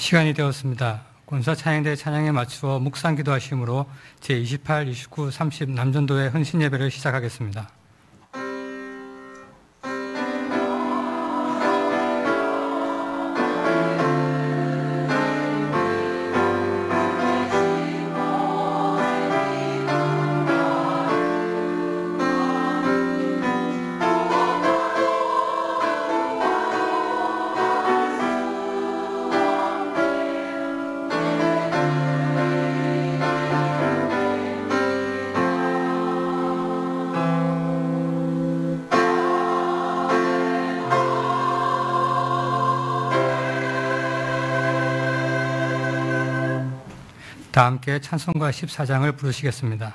시간이 되었습니다. 권사 찬양대 찬양에 맞추어 묵상 기도하심으로 제28, 29, 30 남전도의 헌신 예배를 시작하겠습니다. 다 함께 찬송가 14장을 부르시겠습니다.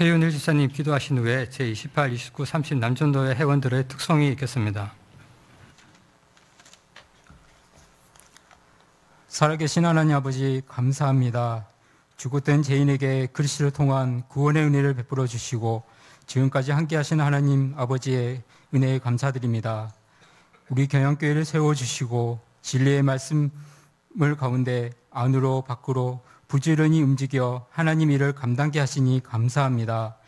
최윤일 지사님 기도하신 후에 제28, 29, 30 남전도의 회원들의 특송이 있겠습니다. 살아계신 하나님 아버지 감사합니다. 죽었던 죄인에게 그리스도를 통한 구원의 은혜를 베풀어 주시고 지금까지 함께 하신 하나님 아버지의 은혜에 감사드립니다. 우리 경양교회를 세워주시고 진리의 말씀을 가운데 안으로 밖으로 부지런히 움직여 하나님 일을 감당케 하시니 감사합니다.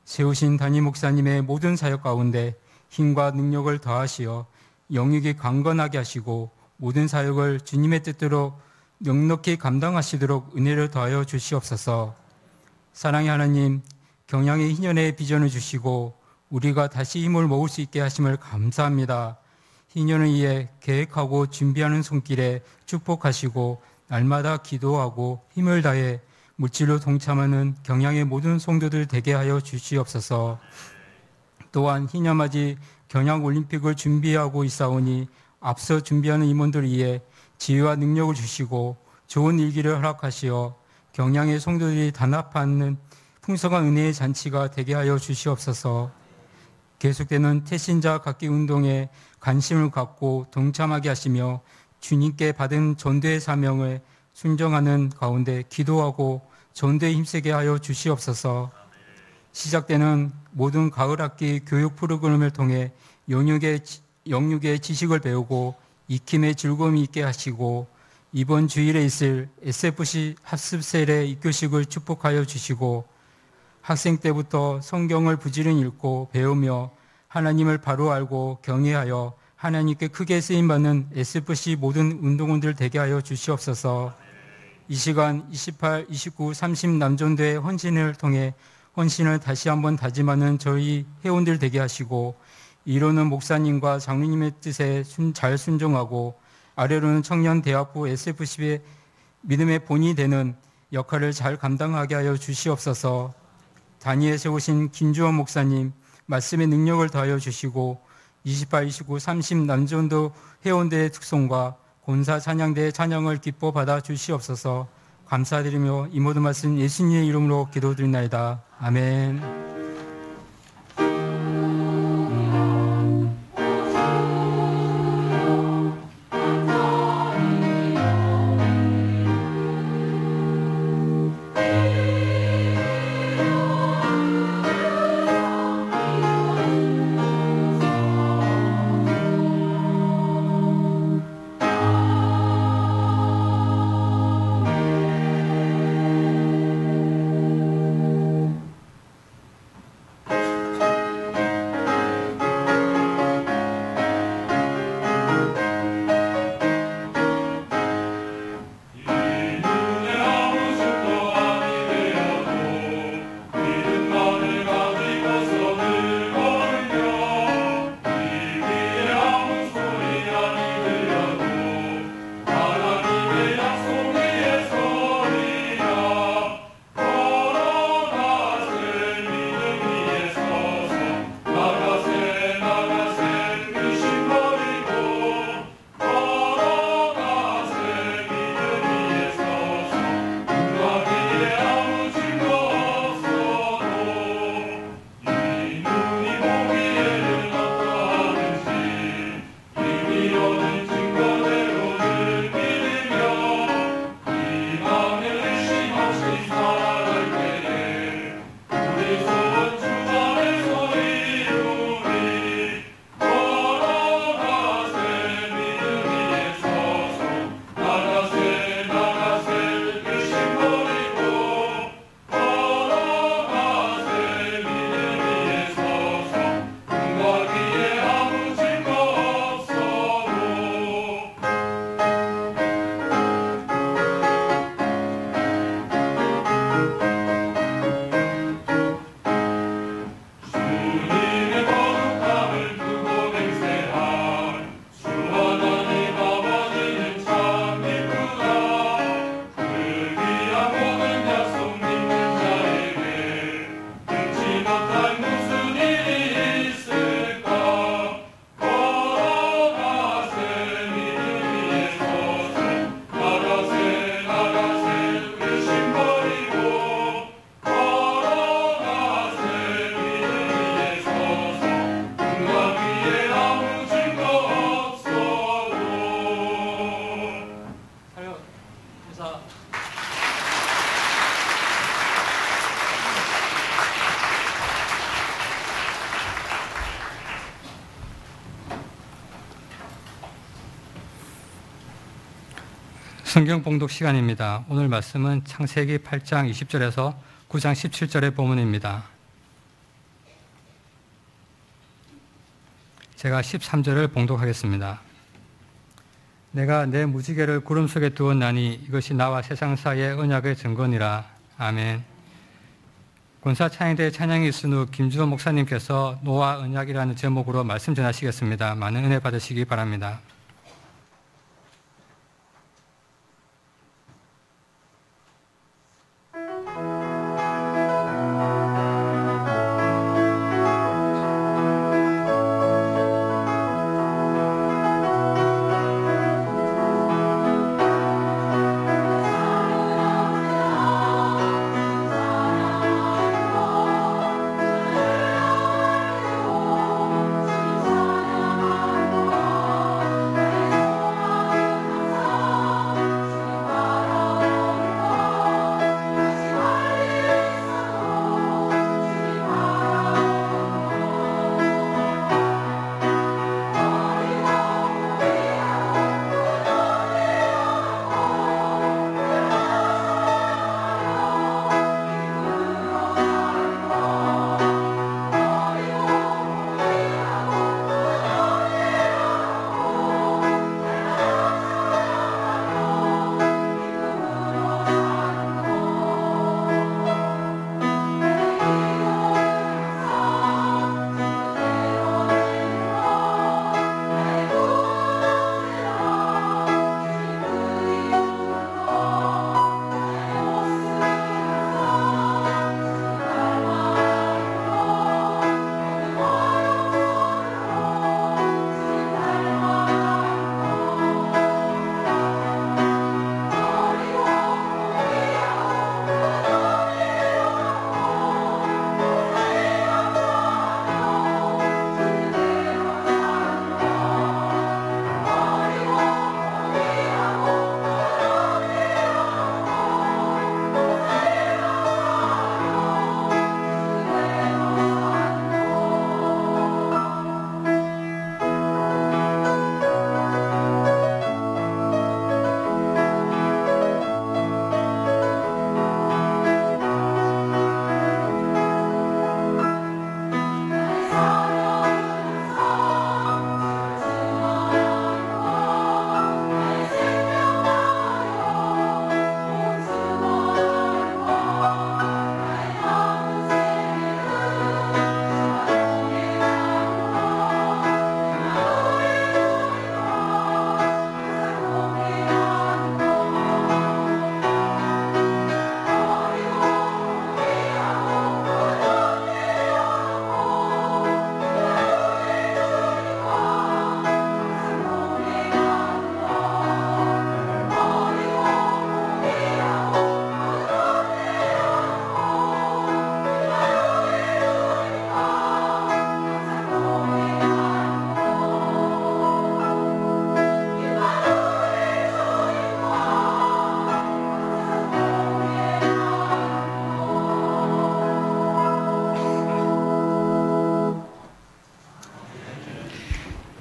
세우신 담임 목사님의 모든 사역 가운데 힘과 능력을 더하시어 영역이 강건하게 하시고 모든 사역을 주님의 뜻대로 넉넉히 감당하시도록 은혜를 더하여 주시옵소서. 사랑의 하나님, 경양의 희년의 비전을 주시고 우리가 다시 힘을 모을 수 있게 하심을 감사합니다. 희년을 위해 계획하고 준비하는 손길에 축복하시고 날마다 기도하고 힘을 다해 물질로 동참하는 경양의 모든 성도들 되게 하여 주시옵소서. 또한 희년맞이 경양올림픽을 준비하고 있사오니 앞서 준비하는 임원들 위해 지혜와 능력을 주시고 좋은 일기를 허락하시어 경량의 성도들이 단합하는 풍성한 은혜의 잔치가 되게 하여 주시옵소서. 계속되는 태신자 갖기 운동에 관심을 갖고 동참하게 하시며 주님께 받은 전도의 사명을 순종하는 가운데 기도하고 전도에 힘쓰게 하여 주시옵소서. 시작되는 모든 가을 학기 교육 프로그램을 통해 영육의 지식을 배우고 익힘의 즐거움이 있게 하시고 이번 주일에 있을 SFC 학습세례 입교식을 축복하여 주시고 학생 때부터 성경을 부지런히 읽고 배우며 하나님을 바로 알고 경외하여 하나님께 크게 쓰임받는 SFC 모든 운동원들 되게 하여 주시옵소서. 이 시간 28, 29, 30 남전도의 헌신을 통해 헌신을 다시 한번 다짐하는 저희 회원들 되게 하시고 이로는 목사님과 장로님의 뜻에 잘 순종하고 아래로는 청년대학부 SFC의 믿음의 본이 되는 역할을 잘 감당하게 하여 주시옵소서. 단위에 세우신 김주원 목사님 말씀의 능력을 더하여 주시고 28, 29, 30 남전도 회원대의 특성과 본사 찬양대의 찬양을 기뻐 받아 주시옵소서. 감사드리며 이 모든 말씀 예수님의 이름으로 기도드리나이다. 아멘. 성경 봉독 시간입니다. 오늘 말씀은 창세기 8장 20절에서 9장 17절의 본문입니다. 제가 13절을 봉독하겠습니다. 내가 내 무지개를 구름 속에 두었나니 이것이 나와 세상 사이의 언약의 증거니라. 아멘. 권사 찬양대 찬양이 있은 후 김주원 목사님께서 노아 언약이라는 제목으로 말씀 전하시겠습니다. 많은 은혜 받으시기 바랍니다.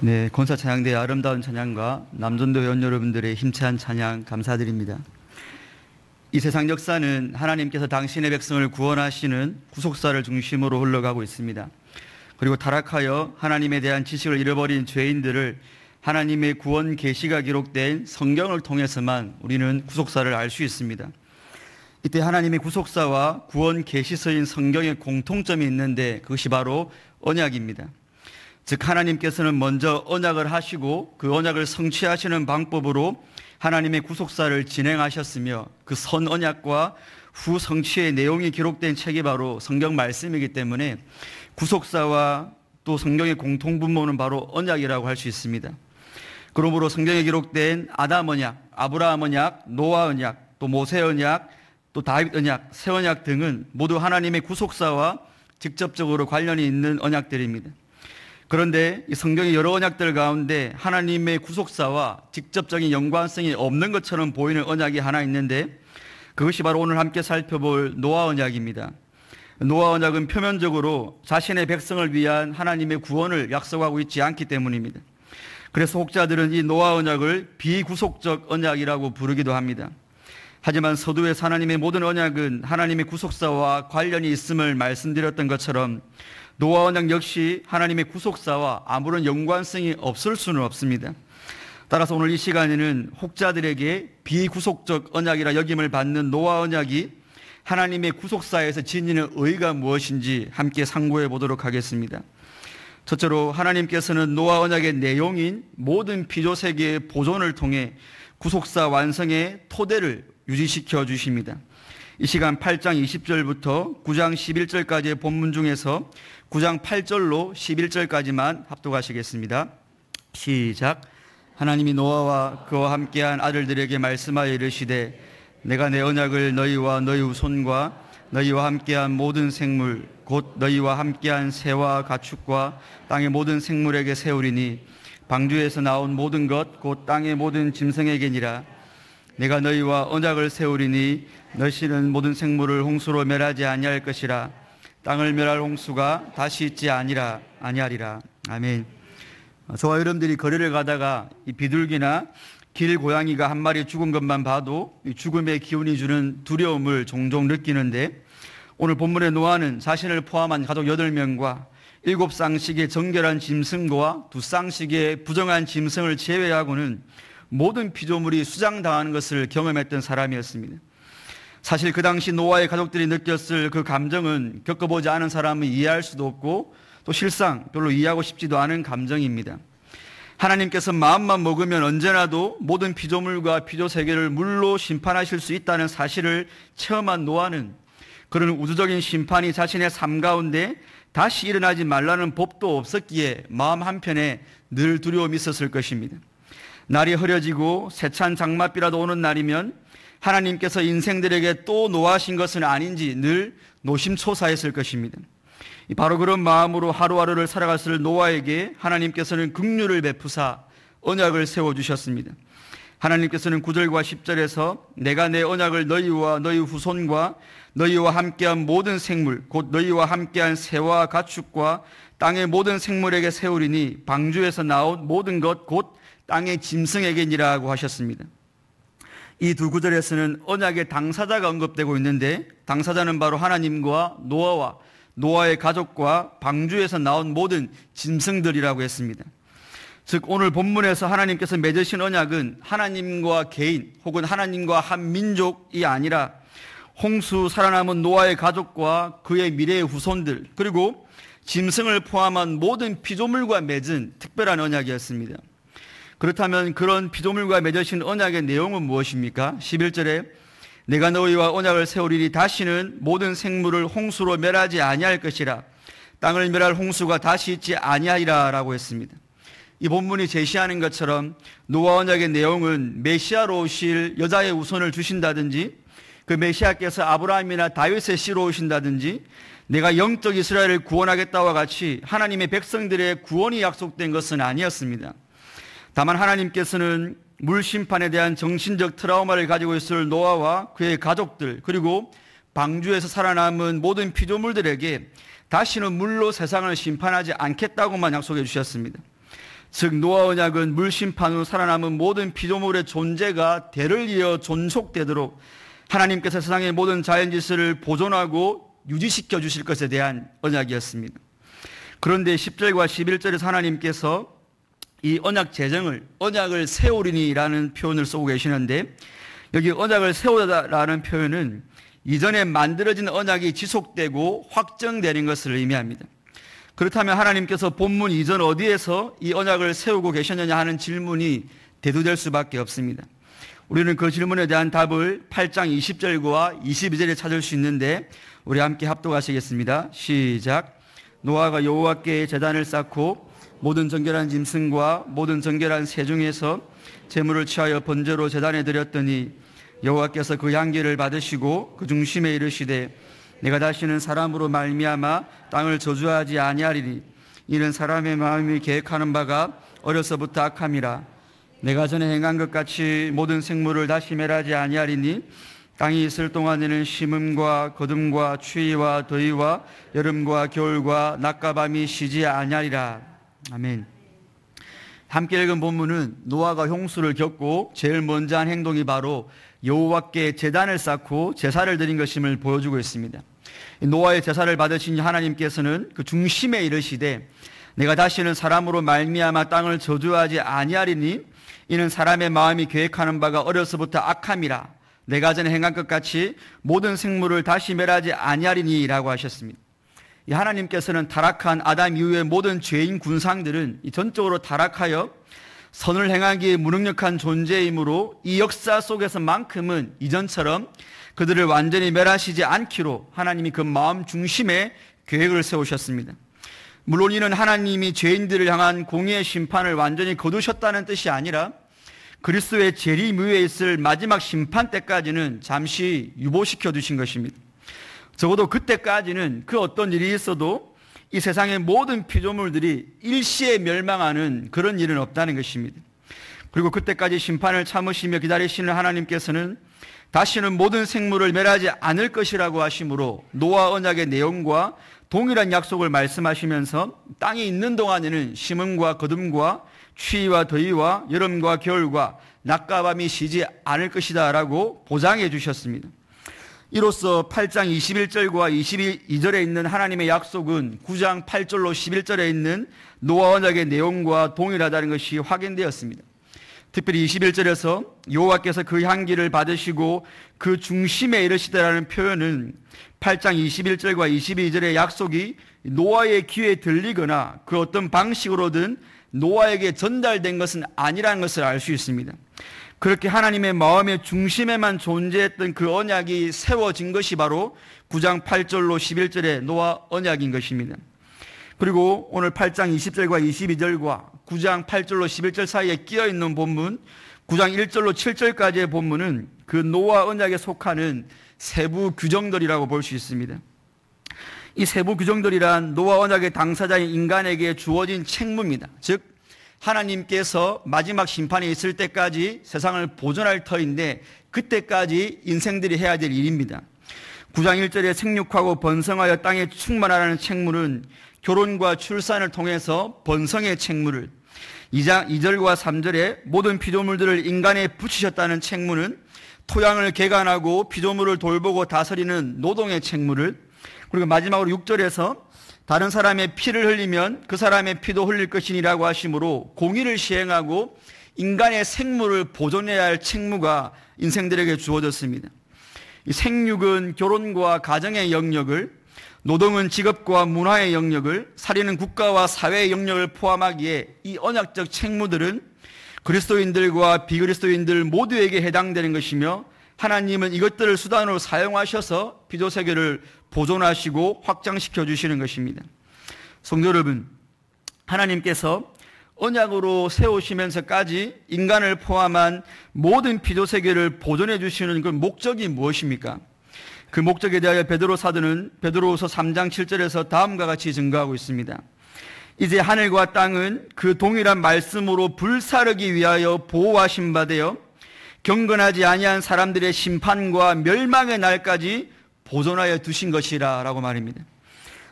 네, 권사 찬양대의 아름다운 찬양과 남전도 회원 여러분들의 힘찬 찬양 감사드립니다. 이 세상 역사는 하나님께서 당신의 백성을 구원하시는 구속사를 중심으로 흘러가고 있습니다. 그리고 타락하여 하나님에 대한 지식을 잃어버린 죄인들을 하나님의 구원 계시가 기록된 성경을 통해서만 우리는 구속사를 알 수 있습니다. 이때 하나님의 구속사와 구원 계시서인 성경에 공통점이 있는데 그것이 바로 언약입니다. 즉 하나님께서는 먼저 언약을 하시고 그 언약을 성취하시는 방법으로 하나님의 구속사를 진행하셨으며 그 선 언약과 후 성취의 내용이 기록된 책이 바로 성경 말씀이기 때문에 구속사와 또 성경의 공통분모는 바로 언약이라고 할 수 있습니다. 그러므로 성경에 기록된 아담 언약, 아브라함 언약, 노아 언약, 또 모세 언약, 또 다윗 언약, 새 언약 등은 모두 하나님의 구속사와 직접적으로 관련이 있는 언약들입니다. 그런데 이 성경의 여러 언약들 가운데 하나님의 구속사와 직접적인 연관성이 없는 것처럼 보이는 언약이 하나 있는데 그것이 바로 오늘 함께 살펴볼 노아 언약입니다. 노아 언약은 표면적으로 자신의 백성을 위한 하나님의 구원을 약속하고 있지 않기 때문입니다. 그래서 혹자들은 이 노아 언약을 비구속적 언약이라고 부르기도 합니다. 하지만 서두에서 하나님의 모든 언약은 하나님의 구속사와 관련이 있음을 말씀드렸던 것처럼 노아 언약 역시 하나님의 구속사와 아무런 연관성이 없을 수는 없습니다. 따라서 오늘 이 시간에는 혹자들에게 비구속적 언약이라 여김을 받는 노아 언약이 하나님의 구속사에서 지니는 의의가 무엇인지 함께 상고해 보도록 하겠습니다. 첫째로 하나님께서는 노아 언약의 내용인 모든 피조세계의 보존을 통해 구속사 완성의 토대를 유지시켜 주십니다. 이 시간 8장 20절부터 9장 11절까지의 본문 중에서 9장 8절로 11절까지만 합독하시겠습니다. 시작. 하나님이 노아와 그와 함께한 아들들에게 말씀하여 이르시되 내가 내 언약을 너희와 너희 후손과 너희와 함께한 모든 생물 곧 너희와 함께한 새와 가축과 땅의 모든 생물에게 세우리니 방주에서 나온 모든 것 곧 땅의 모든 짐승에게니라. 내가 너희와 언약을 세우리니 너희는 모든 생물을 홍수로 멸하지 아니할 것이라. 땅을 멸할 홍수가 다시 있지 아니하리라. 아멘. 저와 여러분들이 거리를 가다가 이 비둘기나 길 고양이가 한 마리 죽은 것만 봐도 이 죽음의 기운이 주는 두려움을 종종 느끼는데 오늘 본문의 노아는 자신을 포함한 가족 8명과 7쌍씩의 정결한 짐승과 2쌍씩의 부정한 짐승을 제외하고는 모든 피조물이 수장당하는 것을 경험했던 사람이었습니다. 사실 그 당시 노아의 가족들이 느꼈을 그 감정은 겪어보지 않은 사람은 이해할 수도 없고 또 실상 별로 이해하고 싶지도 않은 감정입니다. 하나님께서 마음만 먹으면 언제나도 모든 피조물과 피조세계를 물로 심판하실 수 있다는 사실을 체험한 노아는 그런 우주적인 심판이 자신의 삶 가운데 다시 일어나지 말라는 법도 없었기에 마음 한편에 늘 두려움이 있었을 것입니다. 날이 흐려지고 세찬 장맛비라도 오는 날이면 하나님께서 인생들에게 또 노하신 것은 아닌지 늘 노심초사했을 것입니다. 바로 그런 마음으로 하루하루를 살아갔을 노아에게 하나님께서는 긍휼을 베푸사 언약을 세워주셨습니다. 하나님께서는 9절과 10절에서 내가 내 언약을 너희와 너희 후손과 너희와 함께한 모든 생물 곧 너희와 함께한 새와 가축과 땅의 모든 생물에게 세우리니 방주에서 나온 모든 것 곧 땅의 짐승에게니라고 하셨습니다. 이 두 구절에서는 언약의 당사자가 언급되고 있는데 당사자는 바로 하나님과 노아와 노아의 가족과 방주에서 나온 모든 짐승들이라고 했습니다. 즉 오늘 본문에서 하나님께서 맺으신 언약은 하나님과 개인 혹은 하나님과 한 민족이 아니라 홍수 살아남은 노아의 가족과 그의 미래의 후손들 그리고 짐승을 포함한 모든 피조물과 맺은 특별한 언약이었습니다. 그렇다면 그런 피조물과 맺으신 언약의 내용은 무엇입니까? 11절에 내가 너희와 언약을 세우리니 다시는 모든 생물을 홍수로 멸하지 아니할 것이라. 땅을 멸할 홍수가 다시 있지 아니하리라 라고 했습니다. 이 본문이 제시하는 것처럼 노아 언약의 내용은 메시아로 오실 여자의 우선을 주신다든지 그 메시아께서 아브라함이나 다윗의 씨로 오신다든지 내가 영적 이스라엘을 구원하겠다와 같이 하나님의 백성들의 구원이 약속된 것은 아니었습니다. 다만 하나님께서는 물심판에 대한 정신적 트라우마를 가지고 있을 노아와 그의 가족들 그리고 방주에서 살아남은 모든 피조물들에게 다시는 물로 세상을 심판하지 않겠다고만 약속해 주셨습니다. 즉 노아 언약은 물심판 후 살아남은 모든 피조물의 존재가 대를 이어 존속되도록 하나님께서 세상의 모든 자연질서를 보존하고 유지시켜 주실 것에 대한 언약이었습니다. 그런데 10절과 11절에서 하나님께서 이 언약 제정을 언약을 세우리니라는 표현을 쓰고 계시는데, 여기 언약을 세우다라는 표현은 이전에 만들어진 언약이 지속되고 확정되는 것을 의미합니다. 그렇다면 하나님께서 본문 이전 어디에서 이 언약을 세우고 계셨느냐 하는 질문이 대두될 수밖에 없습니다. 우리는 그 질문에 대한 답을 8장 20절과 22절에 찾을 수 있는데, 우리 함께 합독하시겠습니다. 시작. 노아가 여호와께 제단을 쌓고 모든 정결한 짐승과 모든 정결한 새 중에서 제물을 취하여 번제로 제단에 드렸더니 여호와께서 그 향기를 받으시고 그 중심에 이르시되 내가 다시는 사람으로 말미암아 땅을 저주하지 아니하리니 이는 사람의 마음이 계획하는 바가 어려서부터 악함이라. 내가 전에 행한 것 같이 모든 생물을 다시 멸하지 아니하리니 땅이 있을 동안에는 심음과 거둠과 추위와 더위와 여름과 겨울과 낮과 밤이 쉬지 아니하리라. 아멘. 함께 읽은 본문은 노아가 홍수를 겪고 제일 먼저 한 행동이 바로 여호와께 제단을 쌓고 제사를 드린 것임을 보여주고 있습니다. 노아의 제사를 받으신 하나님께서는 그 중심에 이르시되 내가 다시는 사람으로 말미암아 땅을 저주하지 아니하리니 이는 사람의 마음이 계획하는 바가 어려서부터 악함이라. 내가 전에 행한 것 같이 모든 생물을 다시 멸하지 아니하리니 라고 하셨습니다. 이 하나님께서는 타락한 아담 이후의 모든 죄인 군상들은 전적으로 타락하여 선을 행하기에 무능력한 존재이므로 이 역사 속에서만큼은 이전처럼 그들을 완전히 멸하시지 않기로 하나님이 그 마음 중심에 계획을 세우셨습니다. 물론 이는 하나님이 죄인들을 향한 공의의 심판을 완전히 거두셨다는 뜻이 아니라 그리스도의 재림 위에 있을 마지막 심판 때까지는 잠시 유보시켜 두신 것입니다. 적어도 그때까지는 그 어떤 일이 있어도 이 세상의 모든 피조물들이 일시에 멸망하는 그런 일은 없다는 것입니다. 그리고 그때까지 심판을 참으시며 기다리시는 하나님께서는 다시는 모든 생물을 멸하지 않을 것이라고 하심으로 노아 언약의 내용과 동일한 약속을 말씀하시면서 땅이 있는 동안에는 심음과 거둠과 추위와 더위와 여름과 겨울과 낮과 밤이 쉬지 않을 것이다 라고 보장해 주셨습니다. 이로써 8장 21절과 22절에 있는 하나님의 약속은 9장 8절로 11절에 있는 노아 언약의 내용과 동일하다는 것이 확인되었습니다. 특별히 21절에서 여호와께서 그 향기를 받으시고 그 중심에 이르시다라는 표현은 8장 21절과 22절의 약속이 노아의 귀에 들리거나 그 어떤 방식으로든 노아에게 전달된 것은 아니라는 것을 알 수 있습니다. 그렇게 하나님의 마음의 중심에만 존재했던 그 언약이 세워진 것이 바로 9장 8절로 11절의 노아 언약인 것입니다. 그리고 오늘 8장 20절과 22절과 9장 8절로 11절 사이에 끼어있는 본문 9장 1절로 7절까지의 본문은 그 노아 언약에 속하는 세부 규정들이라고 볼 수 있습니다. 이 세부 규정들이란 노아 언약의 당사자인 인간에게 주어진 책무입니다. 즉 하나님께서 마지막 심판이 있을 때까지 세상을 보존할 터인데 그때까지 인생들이 해야 될 일입니다. 9장 1절에 생육하고 번성하여 땅에 충만하라는 책무는 결혼과 출산을 통해서 번성의 책무를, 2장 2절과 3절에 모든 피조물들을 인간에 붙이셨다는 책무는 토양을 개간하고 피조물을 돌보고 다스리는 노동의 책무를, 그리고 마지막으로 6절에서 다른 사람의 피를 흘리면 그 사람의 피도 흘릴 것이니라고 하심으로 공의를 시행하고 인간의 생물을 보존해야 할 책무가 인생들에게 주어졌습니다. 이 생육은 결혼과 가정의 영역을, 노동은 직업과 문화의 영역을, 살인은 국가와 사회의 영역을 포함하기에 이 언약적 책무들은 그리스도인들과 비그리스도인들 모두에게 해당되는 것이며 하나님은 이것들을 수단으로 사용하셔서 피조세계를 보존하시고 확장시켜 주시는 것입니다. 성도 여러분, 하나님께서 언약으로 세우시면서까지 인간을 포함한 모든 피조세계를 보존해 주시는 그 목적이 무엇입니까? 그 목적에 대하여 베드로 사도는 베드로후서 3장 7절에서 다음과 같이 증거하고 있습니다. 이제 하늘과 땅은 그 동일한 말씀으로 불사르기 위하여 보호하신 바 되어 경건하지 아니한 사람들의 심판과 멸망의 날까지 보존하여 두신 것이라 라고 말입니다.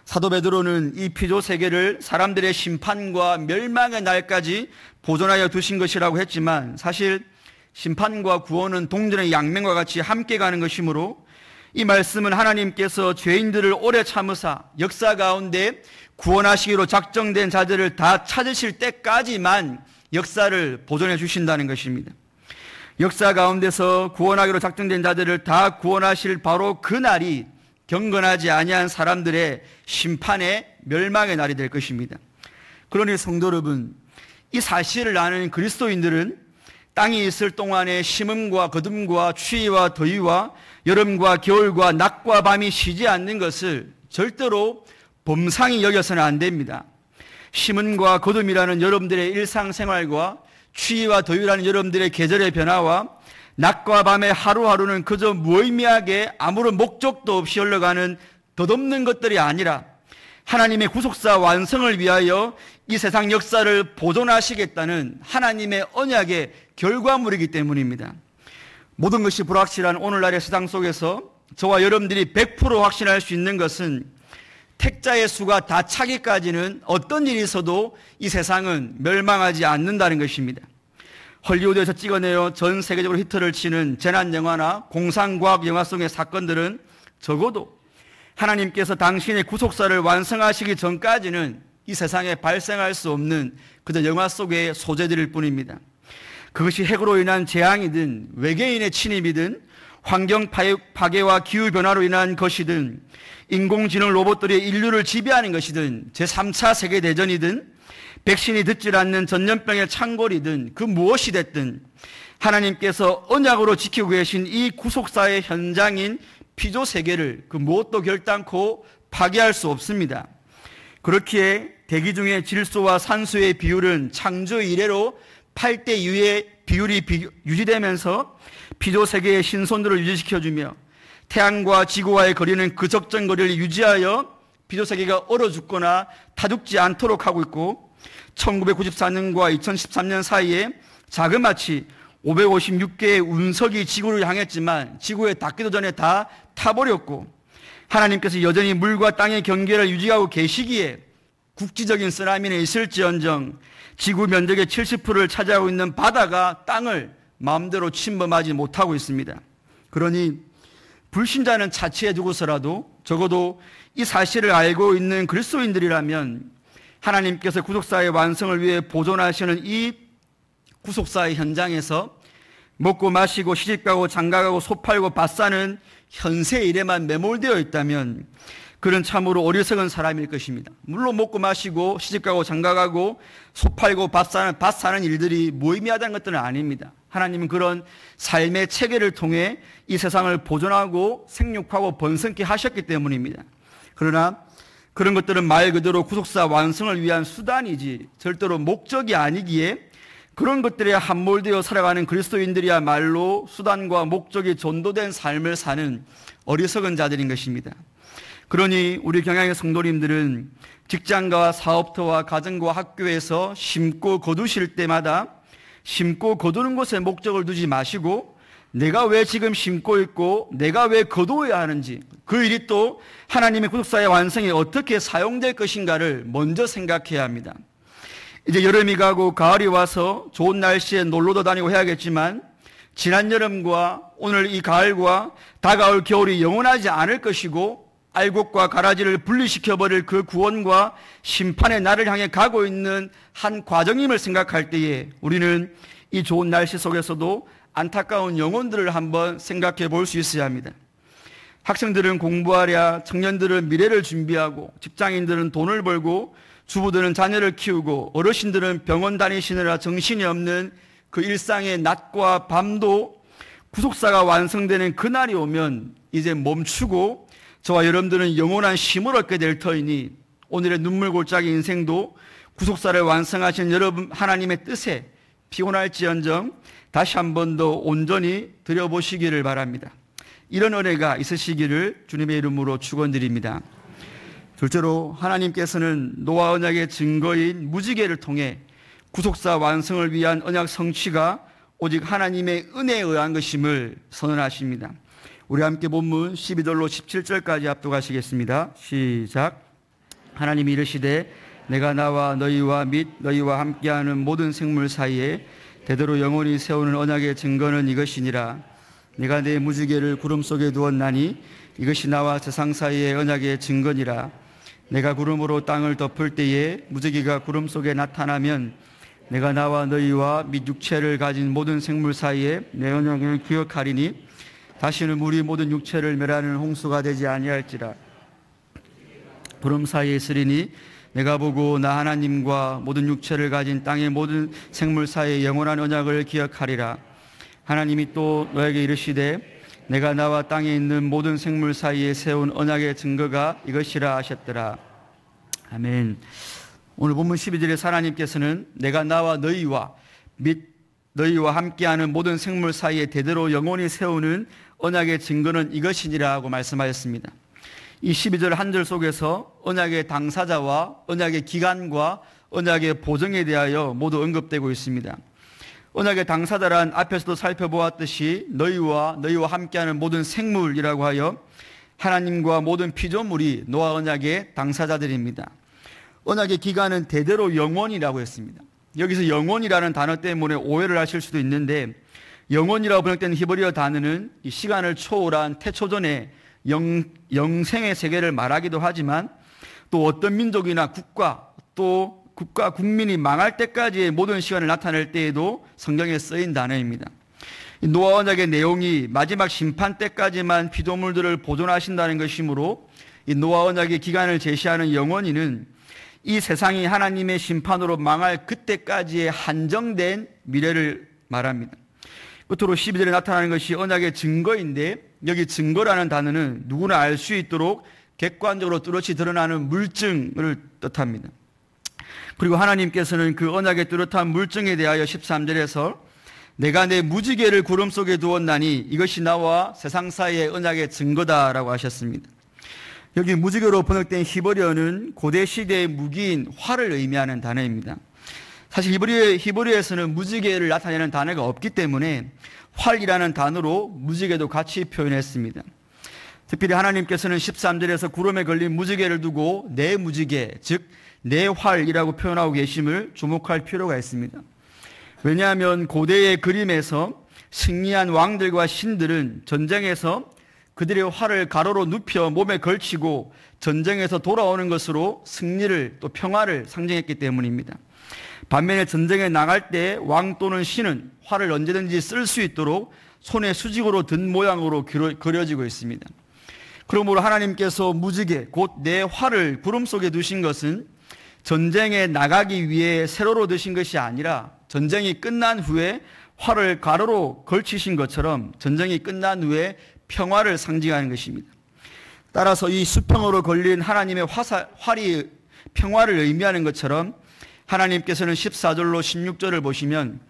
사도 베드로는 이 피조 세계를 사람들의 심판과 멸망의 날까지 보존하여 두신 것이라고 했지만 사실 심판과 구원은 동전의 양면과 같이 함께 가는 것이므로 이 말씀은 하나님께서 죄인들을 오래 참으사 역사 가운데 구원하시기로 작정된 자들을 다 찾으실 때까지만 역사를 보존해 주신다는 것입니다. 역사 가운데서 구원하기로 작정된 자들을 다 구원하실 바로 그 날이 경건하지 아니한 사람들의 심판의 멸망의 날이 될 것입니다. 그러니 성도 여러분, 이 사실을 아는 그리스도인들은 땅이 있을 동안에 심음과 거둠과 추위와 더위와 여름과 겨울과 낮과 밤이 쉬지 않는 것을 절대로 범상히 여겨서는 안 됩니다. 심음과 거둠이라는 여러분들의 일상생활과 추위와 더위라는 여러분들의 계절의 변화와 낮과 밤의 하루하루는 그저 무의미하게 아무런 목적도 없이 흘러가는 덧없는 것들이 아니라 하나님의 구속사 완성을 위하여 이 세상 역사를 보존하시겠다는 하나님의 언약의 결과물이기 때문입니다. 모든 것이 불확실한 오늘날의 세상 속에서 저와 여러분들이 100% 확신할 수 있는 것은 택자의 수가 다 차기까지는 어떤 일이 있어도 이 세상은 멸망하지 않는다는 것입니다. 헐리우드에서 찍어내어 전 세계적으로 히트를 치는 재난영화나 공상과학 영화 속의 사건들은 적어도 하나님께서 당신의 구속사를 완성하시기 전까지는 이 세상에 발생할 수 없는 그저 영화 속의 소재들일 뿐입니다. 그것이 핵으로 인한 재앙이든 외계인의 침입이든 환경 파괴와 기후변화로 인한 것이든 인공지능 로봇들이 인류를 지배하는 것이든 제3차 세계대전이든 백신이 듣질 않는 전염병의 창궐이든 그 무엇이 됐든 하나님께서 언약으로 지키고 계신 이 구속사의 현장인 피조세계를 그 무엇도 결단코 파괴할 수 없습니다. 그렇기에 대기 중의 질소와 산소의 비율은 창조 이래로 8대 2의 비율이 유지되면서 피조세계의 신선도를 유지시켜주며 태양과 지구와의 거리는 그 적정 거리를 유지하여 피조세계가 얼어 죽거나 타죽지 않도록 하고 있고 1994년과 2013년 사이에 자그마치 556개의 운석이 지구를 향했지만 지구에 닿기도 전에 다 타버렸고 하나님께서 여전히 물과 땅의 경계를 유지하고 계시기에 국지적인 쓰나미는 있을지언정 지구 면적의 70%를 차지하고 있는 바다가 땅을 마음대로 침범하지 못하고 있습니다. 그러니 불신자는 차치해 두고서라도 적어도 이 사실을 알고 있는 그리스도인들이라면 하나님께서 구속사의 완성을 위해 보존하시는 이 구속사의 현장에서 먹고 마시고 시집가고 장가가고 소 팔고 밭 사는 현세 일에만 매몰되어 있다면 그는 참으로 어리석은 사람일 것입니다. 물론 먹고 마시고 시집가고 장가가고 소 팔고 밭 사는 일들이 무의미하다는 것들은 아닙니다. 하나님은 그런 삶의 체계를 통해 이 세상을 보존하고 생육하고 번성케 하셨기 때문입니다. 그러나 그런 것들은 말 그대로 구속사 완성을 위한 수단이지 절대로 목적이 아니기에 그런 것들에 함몰되어 살아가는 그리스도인들이야말로 수단과 목적이 전도된 삶을 사는 어리석은 자들인 것입니다. 그러니 우리 경향의 성도님들은 직장과 사업터와 가정과 학교에서 심고 거두실 때마다 심고 거두는 것에 목적을 두지 마시고 내가 왜 지금 심고 있고 내가 왜 거두어야 하는지 그 일이 또 하나님의 구속사의 완성에 어떻게 사용될 것인가를 먼저 생각해야 합니다. 이제 여름이 가고 가을이 와서 좋은 날씨에 놀러도 다니고 해야겠지만 지난 여름과 오늘 이 가을과 다가올 겨울이 영원하지 않을 것이고 알곡과 가라지를 분리시켜버릴 그 구원과 심판의 날을 향해 가고 있는 한 과정임을 생각할 때에 우리는 이 좋은 날씨 속에서도 안타까운 영혼들을 한번 생각해 볼 수 있어야 합니다. 학생들은 공부하랴, 청년들은 미래를 준비하고 직장인들은 돈을 벌고 주부들은 자녀를 키우고 어르신들은 병원 다니시느라 정신이 없는 그 일상의 낮과 밤도 구속사가 완성되는 그날이 오면 이제 멈추고 저와 여러분들은 영원한 쉼을 얻게 될 터이니 오늘의 눈물골짜기 인생도 구속사를 완성하신 여러분 하나님의 뜻에 피곤할지언정 다시 한 번 더 온전히 들여보시기를 바랍니다. 이런 은혜가 있으시기를 주님의 이름으로 축원드립니다. 둘째로 하나님께서는 노아 언약의 증거인 무지개를 통해 구속사 완성을 위한 언약 성취가 오직 하나님의 은혜에 의한 것임을 선언하십니다. 우리 함께 본문 12절로 17절까지 합독하시겠습니다. 시작. 하나님이 이르시되 내가 나와 너희와 및 너희와 함께하는 모든 생물 사이에 대대로 영원히 세우는 언약의 증거는 이것이니라. 내가 내 무지개를 구름 속에 두었나니 이것이 나와 세상 사이의 언약의 증거니라. 내가 구름으로 땅을 덮을 때에 무지개가 구름 속에 나타나면 내가 나와 너희와 및 육체를 가진 모든 생물 사이에 내 언약을 기억하리니 다시는 물이 모든 육체를 멸하는 홍수가 되지 아니할지라. 구름 사이에 있으리니 내가 보고 나 하나님과 모든 육체를 가진 땅의 모든 생물 사이에 영원한 언약을 기억하리라. 하나님이 또 너에게 이르시되 내가 나와 땅에 있는 모든 생물 사이에 세운 언약의 증거가 이것이라 하셨더라. 아멘. 오늘 본문 12절에서 하나님께서는 내가 나와 너희와 및 너희와 함께하는 모든 생물 사이에 대대로 영원히 세우는 언약의 증거는 이것이니라 하고 말씀하셨습니다. 이 12절 한 절 속에서 언약의 당사자와 언약의 기간과 언약의 보정에 대하여 모두 언급되고 있습니다. 언약의 당사자란 앞에서도 살펴보았듯이 너희와 함께하는 모든 생물이라고 하여 하나님과 모든 피조물이 노아 언약의 당사자들입니다. 언약의 기간은 대대로 영원이라고 했습니다. 여기서 영원이라는 단어 때문에 오해를 하실 수도 있는데 영원이라고 번역된 히브리어 단어는 이 시간을 초월한 태초전의 영생의 세계를 말하기도 하지만 또 어떤 민족이나 국가, 국민이 망할 때까지의 모든 시간을 나타낼 때에도 성경에 쓰인 단어입니다. 노아 언약의 내용이 마지막 심판 때까지만 피조물들을 보존하신다는 것이므로 이 노아 언약의 기간을 제시하는 영원히는 이 세상이 하나님의 심판으로 망할 그때까지의 한정된 미래를 말합니다. 끝으로 12절에 나타나는 것이 언약의 증거인데 여기 증거라는 단어는 누구나 알 수 있도록 객관적으로 뚜렷이 드러나는 물증을 뜻합니다. 그리고 하나님께서는 그 언약의 뚜렷한 물증에 대하여 13절에서 내가 내 무지개를 구름 속에 두었나니 이것이 나와 세상 사이의 언약의 증거다라고 하셨습니다. 여기 무지개로 번역된 히브리어는 고대 시대의 무기인 활을 의미하는 단어입니다. 사실 히브리어에서는 무지개를 나타내는 단어가 없기 때문에 활이라는 단어로 무지개도 같이 표현했습니다. 특별히 하나님께서는 13절에서 구름에 걸린 무지개를 두고 내 무지개, 즉 내 활이라고 표현하고 계심을 주목할 필요가 있습니다. 왜냐하면 고대의 그림에서 승리한 왕들과 신들은 전쟁에서 그들의 활을 가로로 눕혀 몸에 걸치고 전쟁에서 돌아오는 것으로 승리를 또 평화를 상징했기 때문입니다. 반면에 전쟁에 나갈 때 왕 또는 신은 활을 언제든지 쓸 수 있도록 손에 수직으로 든 모양으로 그려지고 있습니다. 그러므로 하나님께서 무지개 곧 내 활을 구름 속에 두신 것은 전쟁에 나가기 위해 세로로 드신 것이 아니라 전쟁이 끝난 후에 활을 가로로 걸치신 것처럼 전쟁이 끝난 후에 평화를 상징하는 것입니다. 따라서 이 수평으로 걸린 하나님의 활이 평화를 의미하는 것처럼 하나님께서는 14절로 16절을 보시면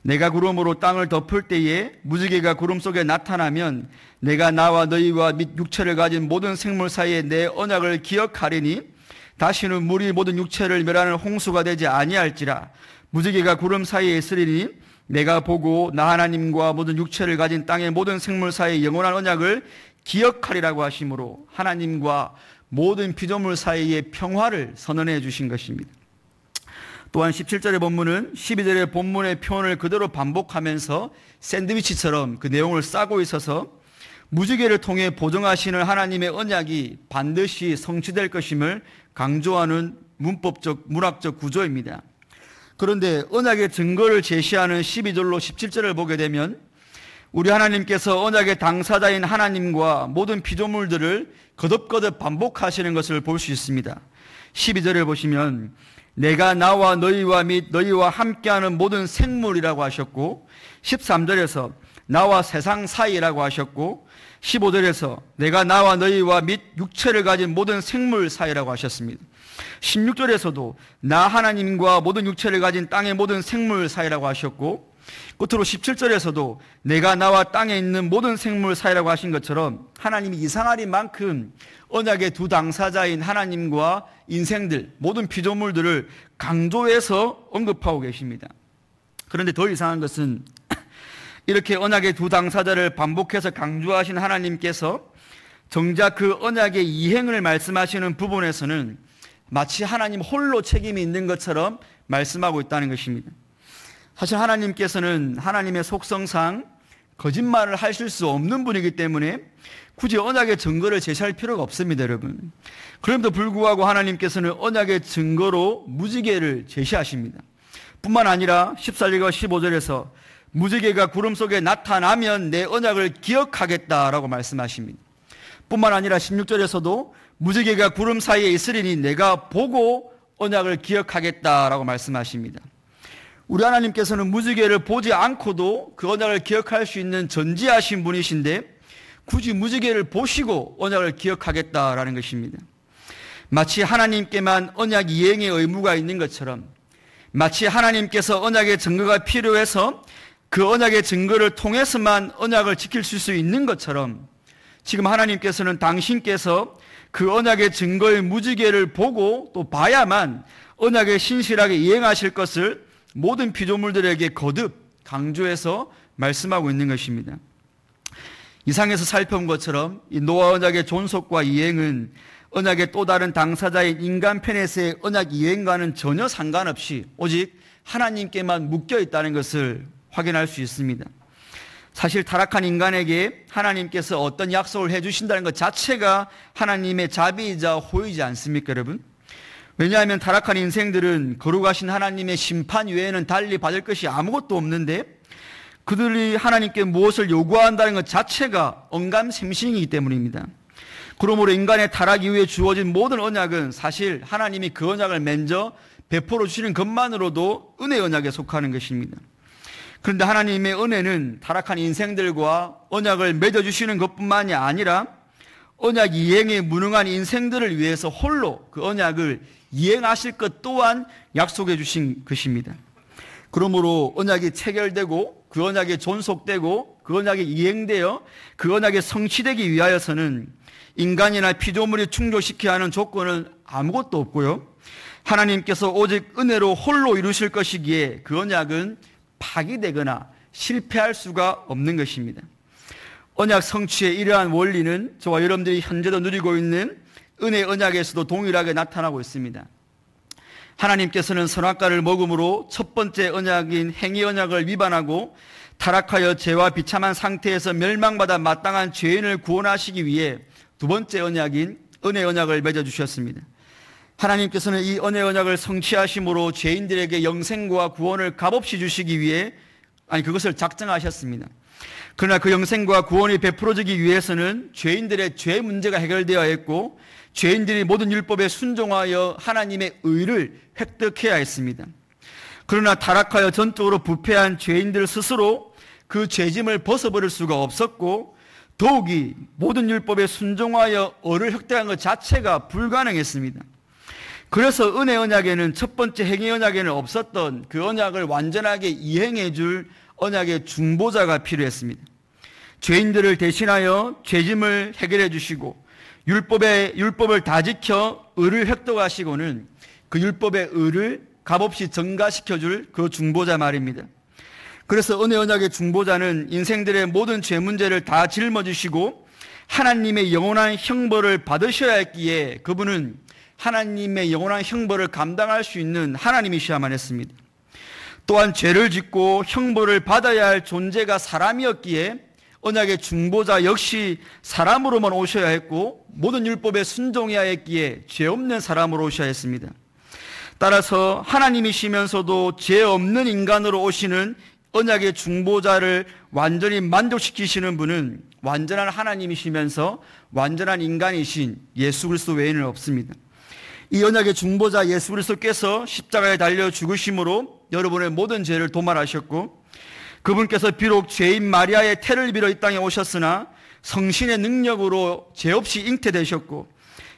내가 구름으로 땅을 덮을 때에 무지개가 구름 속에 나타나면 내가 나와 너희와 및 육체를 가진 모든 생물 사이에 내 언약을 기억하리니 다시는 물이 모든 육체를 멸하는 홍수가 되지 아니할지라. 무지개가 구름 사이에 있으리니 내가 보고 나 하나님과 모든 육체를 가진 땅의 모든 생물 사이의 영원한 언약을 기억하리라고 하심으로 하나님과 모든 피조물 사이의 평화를 선언해 주신 것입니다. 또한 17절의 본문은 12절의 본문의 표현을 그대로 반복하면서 샌드위치처럼 그 내용을 싸고 있어서 무지개를 통해 보증하시는 하나님의 언약이 반드시 성취될 것임을 강조하는 문학적 구조입니다. 그런데 언약의 증거를 제시하는 12절로 17절을 보게 되면 우리 하나님께서 언약의 당사자인 하나님과 모든 피조물들을 거듭거듭 반복하시는 것을 볼 수 있습니다. 12절을 보시면 내가 나와 너희와 및 너희와 함께하는 모든 생물이라고 하셨고 13절에서 나와 세상 사이라고 하셨고 15절에서 내가 나와 너희와 및 육체를 가진 모든 생물 사이라고 하셨습니다. 16절에서도 나 하나님과 모든 육체를 가진 땅의 모든 생물 사이라고 하셨고 끝으로 17절에서도 내가 나와 땅에 있는 모든 생물 사이라고 하신 것처럼 하나님이 이상하리 만큼 언약의 두 당사자인 하나님과 인생들, 모든 피조물들을 강조해서 언급하고 계십니다. 그런데 더 이상한 것은 이렇게 언약의 두 당사자를 반복해서 강조하신 하나님께서 정작 그 언약의 이행을 말씀하시는 부분에서는 마치 하나님 홀로 책임이 있는 것처럼 말씀하고 있다는 것입니다. 사실 하나님께서는 하나님의 속성상 거짓말을 하실 수 없는 분이기 때문에 굳이 언약의 증거를 제시할 필요가 없습니다, 여러분. 그럼에도 불구하고 하나님께서는 언약의 증거로 무지개를 제시하십니다. 뿐만 아니라 14절과 15절에서 무지개가 구름 속에 나타나면 내 언약을 기억하겠다라고 말씀하십니다. 뿐만 아니라 16절에서도 무지개가 구름 사이에 있으리니 내가 보고 언약을 기억하겠다라고 말씀하십니다. 우리 하나님께서는 무지개를 보지 않고도 그 언약을 기억할 수 있는 전지하신 분이신데 굳이 무지개를 보시고 언약을 기억하겠다라는 것입니다. 마치 하나님께만 언약 이행의 의무가 있는 것처럼, 마치 하나님께서 언약의 증거가 필요해서 그 언약의 증거를 통해서만 언약을 지킬 수 있는 것처럼, 지금 하나님께서는 당신께서 그 언약의 증거의 무지개를 보고 또 봐야만 언약에 신실하게 이행하실 것을 모든 피조물들에게 거듭 강조해서 말씀하고 있는 것입니다. 이상에서 살펴본 것처럼 이 노아 언약의 존속과 이행은 언약의 또 다른 당사자인 인간 편에서의 언약 이행과는 전혀 상관없이 오직 하나님께만 묶여 있다는 것을 확인할 수 있습니다. 사실 타락한 인간에게 하나님께서 어떤 약속을 해주신다는 것 자체가 하나님의 자비이자 호의지 않습니까, 여러분? 왜냐하면 타락한 인생들은 거룩하신 하나님의 심판 외에는 달리 받을 것이 아무것도 없는데 그들이 하나님께 무엇을 요구한다는 것 자체가 언감생심이기 때문입니다. 그러므로 인간의 타락 이후에 주어진 모든 언약은 사실 하나님이 그 언약을 맺어 베풀어 주시는 것만으로도 은혜 언약에 속하는 것입니다. 그런데 하나님의 은혜는 타락한 인생들과 언약을 맺어주시는 것뿐만이 아니라 언약 이행에 무능한 인생들을 위해서 홀로 그 언약을 이행하실 것 또한 약속해 주신 것입니다. 그러므로 언약이 체결되고 그 언약이 존속되고 그 언약이 이행되어 그 언약이 성취되기 위하여서는 인간이나 피조물이 충족시켜야 하는 조건은 아무것도 없고요. 하나님께서 오직 은혜로 홀로 이루실 것이기에 그 언약은 파기되거나 실패할 수가 없는 것입니다. 언약 성취의 이러한 원리는 저와 여러분들이 현재도 누리고 있는 은혜 언약에서도 동일하게 나타나고 있습니다. 하나님께서는 선악과를 먹음으로 첫 번째 언약인 행위 언약을 위반하고 타락하여 죄와 비참한 상태에서 멸망받아 마땅한 죄인을 구원하시기 위해 두 번째 언약인 은혜 언약을 맺어주셨습니다. 하나님께서는 이 은혜 언약을 성취하심으로 죄인들에게 영생과 구원을 값없이 주시기 위해 그것을 작정하셨습니다. 그러나 그 영생과 구원이 베풀어지기 위해서는 죄인들의 죄 문제가 해결되어야 했고 죄인들이 모든 율법에 순종하여 하나님의 의를 획득해야 했습니다. 그러나 타락하여 전적으로 부패한 죄인들 스스로 그 죄짐을 벗어버릴 수가 없었고 더욱이 모든 율법에 순종하여 의를 획득한 것 자체가 불가능했습니다. 그래서 은혜 언약에는 첫 번째 행위 언약에는 없었던 그 언약을 완전하게 이행해 줄 언약의 중보자가 필요했습니다. 죄인들을 대신하여 죄짐을 해결해 주시고 율법을 다 지켜 의를 획득하시고는 그 율법의 의를 값없이 증가시켜 줄 그 중보자 말입니다. 그래서 은혜 언약의 중보자는 인생들의 모든 죄 문제를 다 짊어지시고 하나님의 영원한 형벌을 받으셔야 했기에 그분은 하나님의 영원한 형벌을 감당할 수 있는 하나님이셔야만 했습니다. 또한 죄를 짓고 형벌을 받아야 할 존재가 사람이었기에 언약의 중보자 역시 사람으로만 오셔야 했고 모든 율법에 순종해야 했기에 죄 없는 사람으로 오셔야 했습니다. 따라서 하나님이시면서도 죄 없는 인간으로 오시는 언약의 중보자를 완전히 만족시키시는 분은 완전한 하나님이시면서 완전한 인간이신 예수 그리스도 외에는 없습니다. 이 언약의 중보자 예수 그리스도께서 십자가에 달려 죽으심으로 여러분의 모든 죄를 도말하셨고 그분께서 비록 죄인 마리아의 태를 빌어 이 땅에 오셨으나 성신의 능력으로 죄 없이 잉태되셨고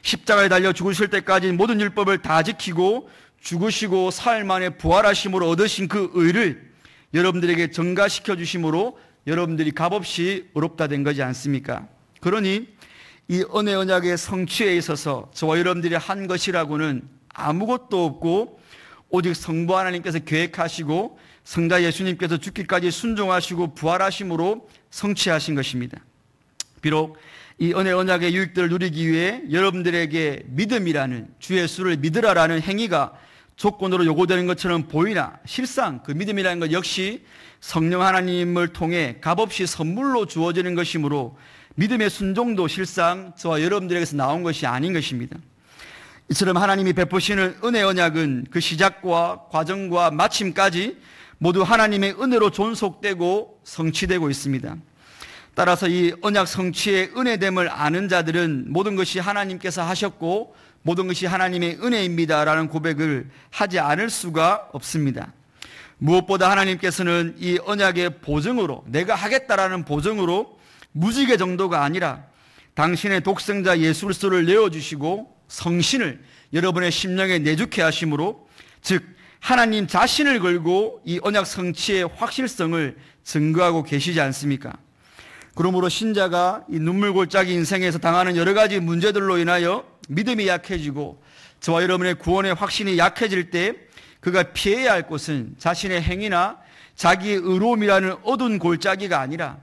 십자가에 달려 죽으실 때까지 모든 율법을 다 지키고 죽으시고 사흘 만에 부활하심으로 얻으신 그 의를 여러분들에게 증가시켜 주심으로 여러분들이 값없이 의롭다 된 거지 않습니까? 그러니 이 은혜 언약의 성취에 있어서 저와 여러분들이 한 것이라고는 아무것도 없고 오직 성부 하나님께서 계획하시고 성자 예수님께서 죽기까지 순종하시고 부활하심으로 성취하신 것입니다. 비록 이 은혜 언약의 유익들을 누리기 위해 여러분들에게 믿음이라는 주 예수를 믿으라라는 행위가 조건으로 요구되는 것처럼 보이나 실상 그 믿음이라는 것 역시 성령 하나님을 통해 값없이 선물로 주어지는 것이므로 믿음의 순종도 실상 저와 여러분들에게서 나온 것이 아닌 것입니다. 이처럼 하나님이 베푸시는 은혜 언약은 그 시작과 과정과 마침까지 모두 하나님의 은혜로 존속되고 성취되고 있습니다. 따라서 이 언약 성취의 은혜됨을 아는 자들은 모든 것이 하나님께서 하셨고 모든 것이 하나님의 은혜입니다라는 고백을 하지 않을 수가 없습니다. 무엇보다 하나님께서는 이 언약의 보증으로, 내가 하겠다라는 보증으로 무지개 정도가 아니라 당신의 독생자 예수 그리스도를 내어주시고 성신을 여러분의 심령에 내주게 하심으로, 즉 하나님 자신을 걸고 이 언약 성취의 확실성을 증거하고 계시지 않습니까? 그러므로 신자가 이 눈물골짜기 인생에서 당하는 여러 가지 문제들로 인하여 믿음이 약해지고 저와 여러분의 구원의 확신이 약해질 때 그가 피해야 할 것은 자신의 행위나 자기의 의로움이라는 어두운 골짜기가 아니라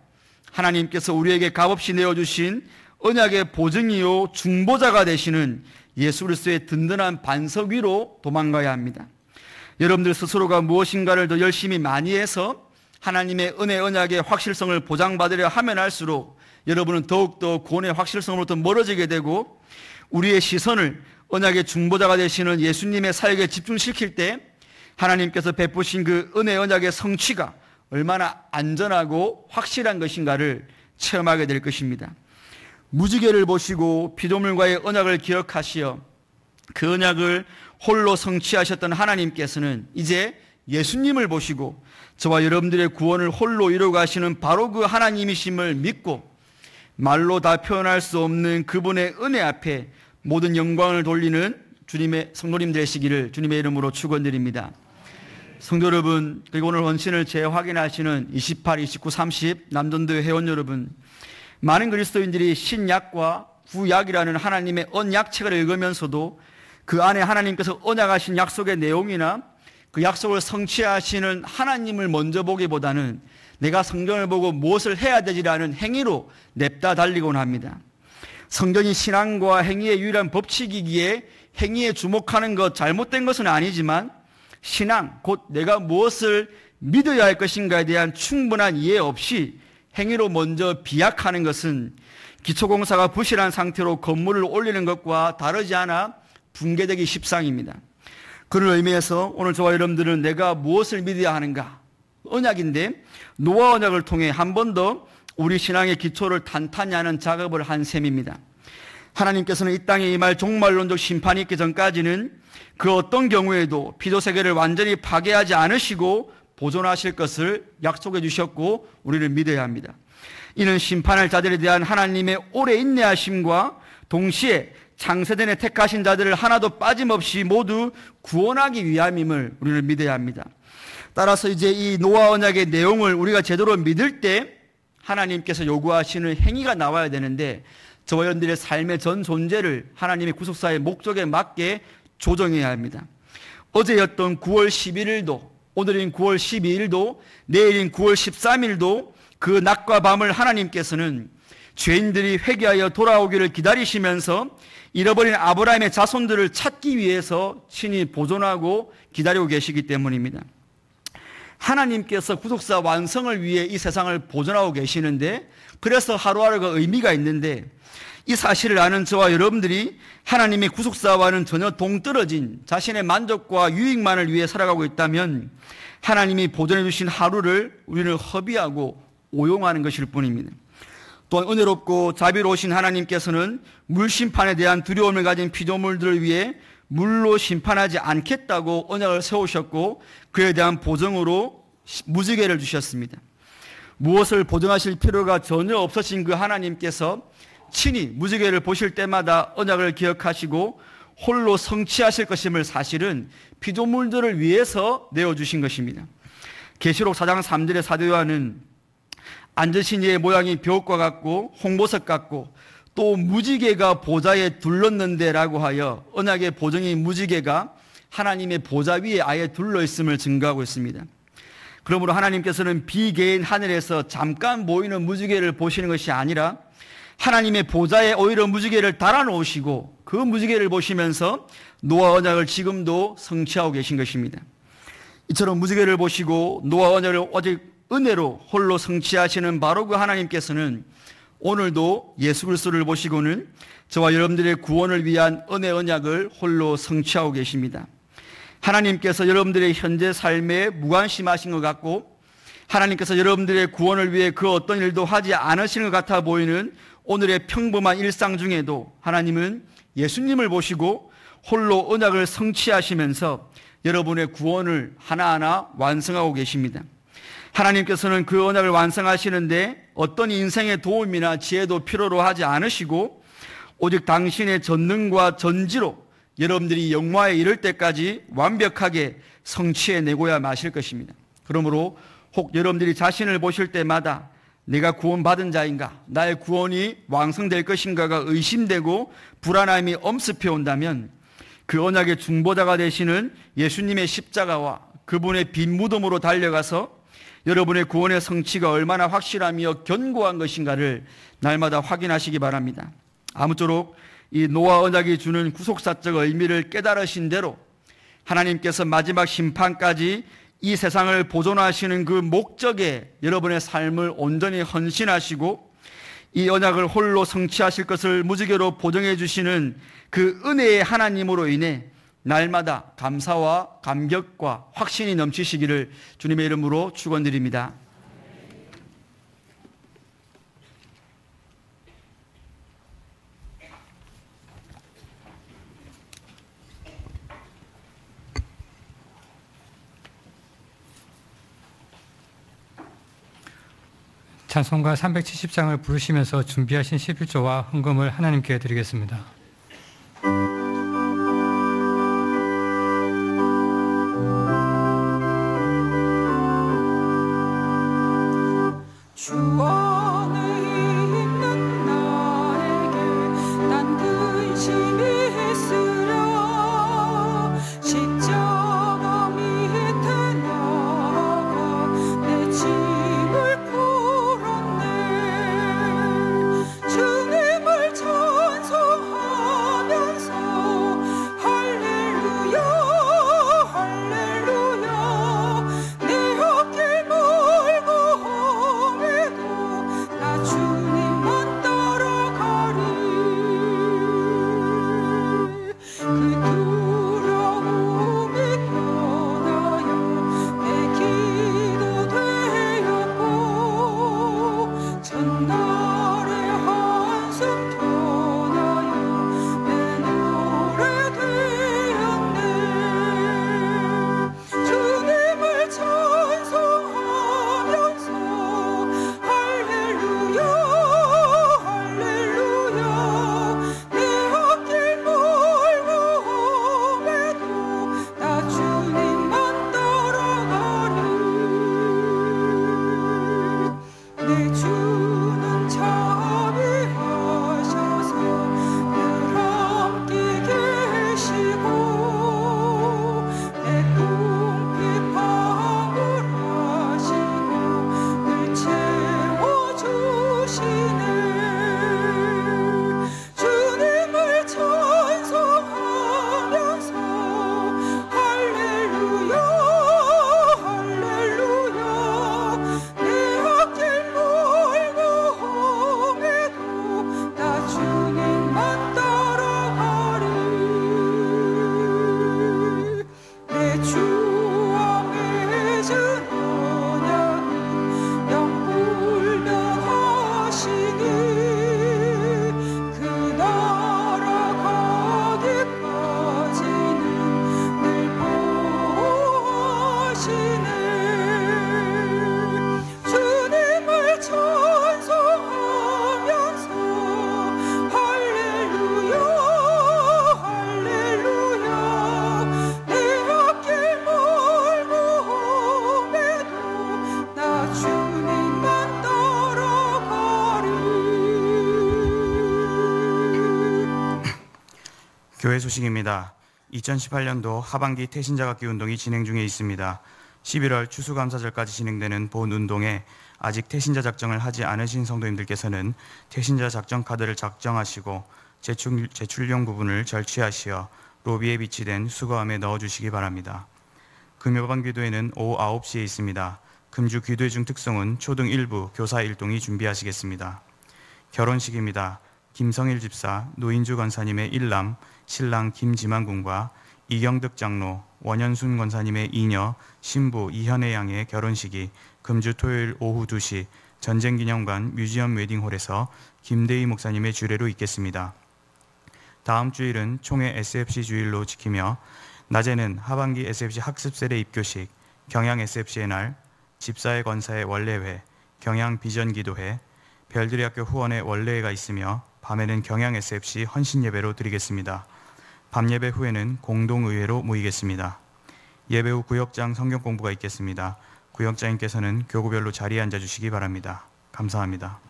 하나님께서 우리에게 값없이 내어주신 언약의 보증이요 중보자가 되시는 예수 그리스도의 든든한 반석 위로 도망가야 합니다. 여러분들 스스로가 무엇인가를 더 열심히 많이 해서 하나님의 은혜 언약의 확실성을 보장받으려 하면 할수록 여러분은 더욱더 구원의 확실성으로부터 멀어지게 되고 우리의 시선을 언약의 중보자가 되시는 예수님의 사역에 집중시킬 때 하나님께서 베푸신 그 은혜 언약의 성취가 얼마나 안전하고 확실한 것인가를 체험하게 될 것입니다. 무지개를 보시고 피조물과의 언약을 기억하시어 그 언약을 홀로 성취하셨던 하나님께서는 이제 예수님을 보시고 저와 여러분들의 구원을 홀로 이루어가시는 바로 그 하나님이심을 믿고 말로 다 표현할 수 없는 그분의 은혜 앞에 모든 영광을 돌리는 주님의 성도님 되시기를 주님의 이름으로 축원드립니다. 성도 여러분, 그리고 오늘 헌신을 재확인하시는 28, 29, 30 남전도 회원 여러분, 많은 그리스도인들이 신약과 구약이라는 하나님의 언약책을 읽으면서도 그 안에 하나님께서 언약하신 약속의 내용이나 그 약속을 성취하시는 하나님을 먼저 보기보다는 내가 성경을 보고 무엇을 해야 되지라는 행위로 냅다 달리곤 합니다. 성경이 신앙과 행위의 유일한 법칙이기에 행위에 주목하는 것 잘못된 것은 아니지만 신앙, 곧 내가 무엇을 믿어야 할 것인가에 대한 충분한 이해 없이 행위로 먼저 비약하는 것은 기초공사가 부실한 상태로 건물을 올리는 것과 다르지 않아 붕괴되기 십상입니다. 그런 의미에서 오늘 저와 여러분들은 내가 무엇을 믿어야 하는가? 언약인데 노아 언약을 통해 한 번 더 우리 신앙의 기초를 탄탄히 하는 작업을 한 셈입니다. 하나님께서는 이 땅에 임할 종말론적 심판이 있기 전까지는 그 어떤 경우에도 피조세계를 완전히 파괴하지 않으시고 보존하실 것을 약속해 주셨고 우리를 믿어야 합니다. 이는 심판할 자들에 대한 하나님의 오래 인내하심과 동시에 창세전에 택하신 자들을 하나도 빠짐없이 모두 구원하기 위함임을 우리는 믿어야 합니다. 따라서 이제 이 노아 언약의 내용을 우리가 제대로 믿을 때 하나님께서 요구하시는 행위가 나와야 되는데 저와 여러분들의 삶의 전 존재를 하나님의 구속사의 목적에 맞게 조정해야 합니다. 어제였던 9월 11일도, 오늘인 9월 12일도, 내일인 9월 13일도 그 낮과 밤을 하나님께서는 죄인들이 회개하여 돌아오기를 기다리시면서 잃어버린 아브라함의 자손들을 찾기 위해서 친히 보존하고 기다리고 계시기 때문입니다. 하나님께서 구속사 완성을 위해 이 세상을 보존하고 계시는데 그래서 하루하루가 의미가 있는데 이 사실을 아는 저와 여러분들이 하나님의 구속사와는 전혀 동떨어진 자신의 만족과 유익만을 위해 살아가고 있다면 하나님이 보존해 주신 하루를 우리는 허비하고 오용하는 것일 뿐입니다. 또한 은혜롭고 자비로우신 하나님께서는 물심판에 대한 두려움을 가진 피조물들을 위해 물로 심판하지 않겠다고 언약을 세우셨고 그에 대한 보증으로 무지개를 주셨습니다. 무엇을 보증하실 필요가 전혀 없으신 그 하나님께서 친히 무지개를 보실 때마다 언약을 기억하시고 홀로 성취하실 것임을 사실은 피조물들을 위해서 내어주신 것입니다. 계시록 4장 3절의 사도 요한은 앉으신 이의 모양이 벼옷과 같고 홍보석 같고 또 무지개가 보좌에 둘렀는데 라고 하여 언약의 보증인 무지개가 하나님의 보좌 위에 아예 둘러있음을 증거하고 있습니다. 그러므로 하나님께서는 비개인 하늘에서 잠깐 보이는 무지개를 보시는 것이 아니라 하나님의 보좌에 오히려 무지개를 달아놓으시고 그 무지개를 보시면서 노아 언약을 지금도 성취하고 계신 것입니다. 이처럼 무지개를 보시고 노아 언약을 오직 은혜로 홀로 성취하시는 바로 그 하나님께서는 오늘도 예수 그리스도를 보시고는 저와 여러분들의 구원을 위한 은혜 언약을 홀로 성취하고 계십니다. 하나님께서 여러분들의 현재 삶에 무관심하신 것 같고 하나님께서 여러분들의 구원을 위해 그 어떤 일도 하지 않으시는 것 같아 보이는 오늘의 평범한 일상 중에도 하나님은 예수님을 보시고 홀로 언약을 성취하시면서 여러분의 구원을 하나하나 완성하고 계십니다. 하나님께서는 그 언약을 완성하시는데 어떤 인생의 도움이나 지혜도 필요로 하지 않으시고 오직 당신의 전능과 전지로 여러분들이 영화에 이를 때까지 완벽하게 성취해내고야 마실 것입니다. 그러므로 혹 여러분들이 자신을 보실 때마다 내가 구원받은 자인가, 나의 구원이 완성될 것인가가 의심되고 불안함이 엄습해 온다면 그 언약의 중보자가 되시는 예수님의 십자가와 그분의 빈 무덤으로 달려가서 여러분의 구원의 성취가 얼마나 확실하며 견고한 것인가를 날마다 확인하시기 바랍니다. 아무쪼록 이 노아 언약이 주는 구속사적 의미를 깨달으신 대로 하나님께서 마지막 심판까지 이 세상을 보존하시는 그 목적에 여러분의 삶을 온전히 헌신하시고 이 언약을 홀로 성취하실 것을 무지개로 보증해 주시는 그 은혜의 하나님으로 인해 날마다 감사와 감격과 확신이 넘치시기를 주님의 이름으로 축원드립니다. 찬송가 370장을 부르시면서 준비하신 11조와 헌금을 하나님께 드리겠습니다. 교회 소식입니다. 2018년도 하반기 태신자각기 운동이 진행 중에 있습니다. 11월 추수감사절까지 진행되는 본 운동에 아직 태신자 작정을 하지 않으신 성도님들께서는 태신자 작정 카드를 작정하시고 제출용 부분을 절취하시어 로비에 비치된 수거함에 넣어주시기 바랍니다. 금요반 기도회는 오후 9시에 있습니다. 금주 기도회 중 특송은 초등 1부 교사 1동이 준비하시겠습니다. 결혼식입니다. 김성일 집사, 노인주 권사님의 일남, 신랑 김지만 군과 이경득 장로, 원현순 권사님의 이녀, 신부 이현애 양의 결혼식이 금주 토요일 오후 2시 전쟁기념관 뮤지엄 웨딩홀에서 김대희 목사님의 주례로 있겠습니다. 다음 주일은 총회 SFC 주일로 지키며 낮에는 하반기 SFC 학습세례 입교식, 경양 SFC의 날, 집사의 권사의 원례회, 경양 비전기도회, 별들의 학교 후원의 원례회가 있으며 밤에는 경양 SFC 헌신예배로 드리겠습니다. 밤예배 후에는 공동의회로 모이겠습니다. 예배 후 구역장 성경 공부가 있겠습니다. 구역장님께서는 교구별로 자리에 앉아주시기 바랍니다. 감사합니다.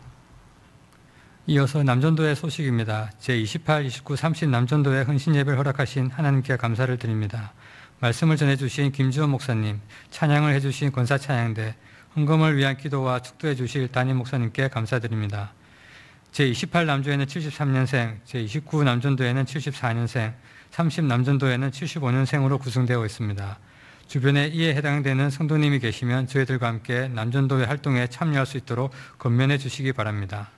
이어서 남전도회 소식입니다. 제28, 29, 30 남전도회 헌신예배를 허락하신 하나님께 감사를 드립니다. 말씀을 전해주신 김지원 목사님, 찬양을 해주신 권사찬양대, 헌금을 위한 기도와 축도해 주실 담임 목사님께 감사드립니다. 제28 남조회는 73년생, 제29 남전도회는 74년생, 30 남전도회는 75년생으로 구성되어 있습니다. 주변에 이에 해당되는 성도님이 계시면 저희들과 함께 남전도회 활동에 참여할 수 있도록 권면해 주시기 바랍니다.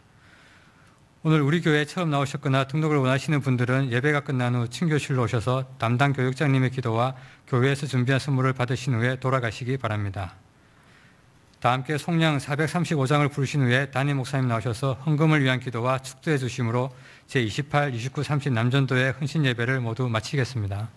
오늘 우리 교회에 처음 나오셨거나 등록을 원하시는 분들은 예배가 끝난 후 친교실로 오셔서 담당 교육장님의 기도와 교회에서 준비한 선물을 받으신 후에 돌아가시기 바랍니다. 다 함께 송량 435장을 부르신 후에 담임 목사님 나오셔서 헌금을 위한 기도와 축도해 주심으로 제28, 29, 30 남전도회 헌신 예배를 모두 마치겠습니다.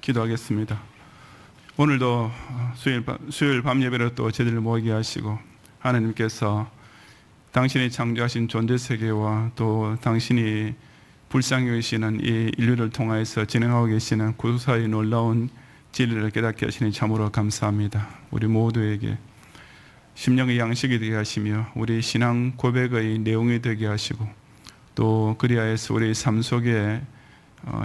기도하겠습니다. 오늘도 수요일 밤 예배로 또 저희들을 모이게 하시고 하나님께서 당신이 창조하신 존재 세계와 또 당신이 불쌍히 여기시는 이 인류를 통하여서 진행하고 계시는 구속사의 놀라운 진리를 깨닫게 하시니 참으로 감사합니다. 우리 모두에게 심령의 양식이 되게 하시며 우리 신앙 고백의 내용이 되게 하시고 또 그리하여서 우리 삶 속에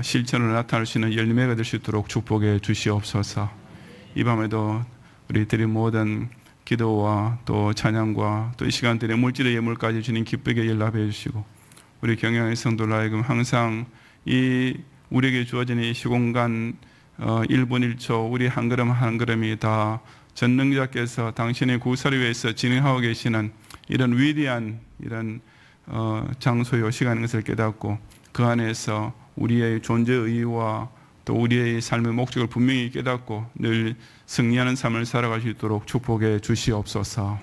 실천으로 나타날 수 있는 열매가 될 수 있도록 축복해 주시옵소서. 이 밤에도 우리 드린 모든 기도와 또 찬양과 또 이 시간들의 물질의 예물까지 주님 기쁘게 연락해 주시고 우리 경영의 성도를 하여금 항상 이 우리에게 주어진 이 시공간 1분 1초 우리 한 걸음 한 걸음이 다 전능자께서 당신의 구사를 위해서 진행하고 계시는 이런 위대한 이런 장소요 시간인 것을 깨닫고 그 안에서 우리의 존재 의의와 또 우리의 삶의 목적을 분명히 깨닫고 늘 승리하는 삶을 살아갈 수 있도록 축복해 주시옵소서.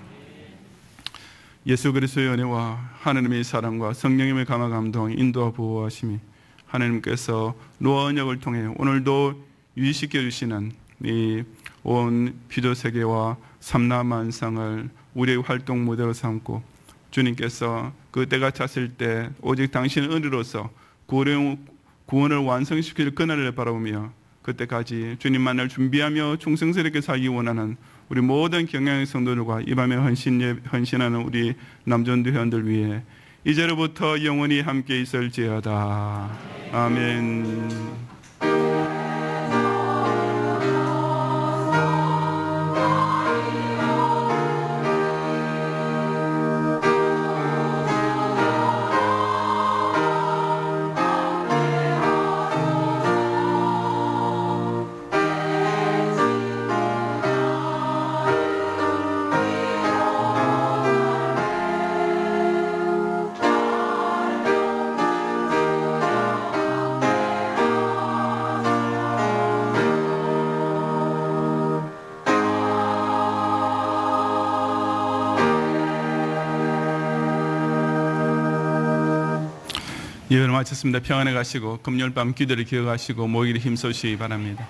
예수 그리스도의 은혜와 하나님의 사랑과 성령님의 감화 감동 인도와 보호하심이 하나님께서 노아 언약을 통해 오늘도 유지시켜 주시는 이 온 피조 세계와 삼라만상을 우리의 활동 모델로 삼고 주님께서 그 때가 찼을 때 오직 당신의 은혜로서 구원을 완성시킬 그날을 바라보며 그때까지 주님 만날 준비하며 충성스럽게 살기 원하는 우리 모든 경영의 성도들과 이 밤에 헌신하는 우리 남전도 회원들 위해 이제로부터 영원히 함께 있을지어다. 아멘. 예배를 마쳤습니다. 평안에 가시고 금요일 밤 기도를 기억하시고 모이기를 힘쓰시기 바랍니다.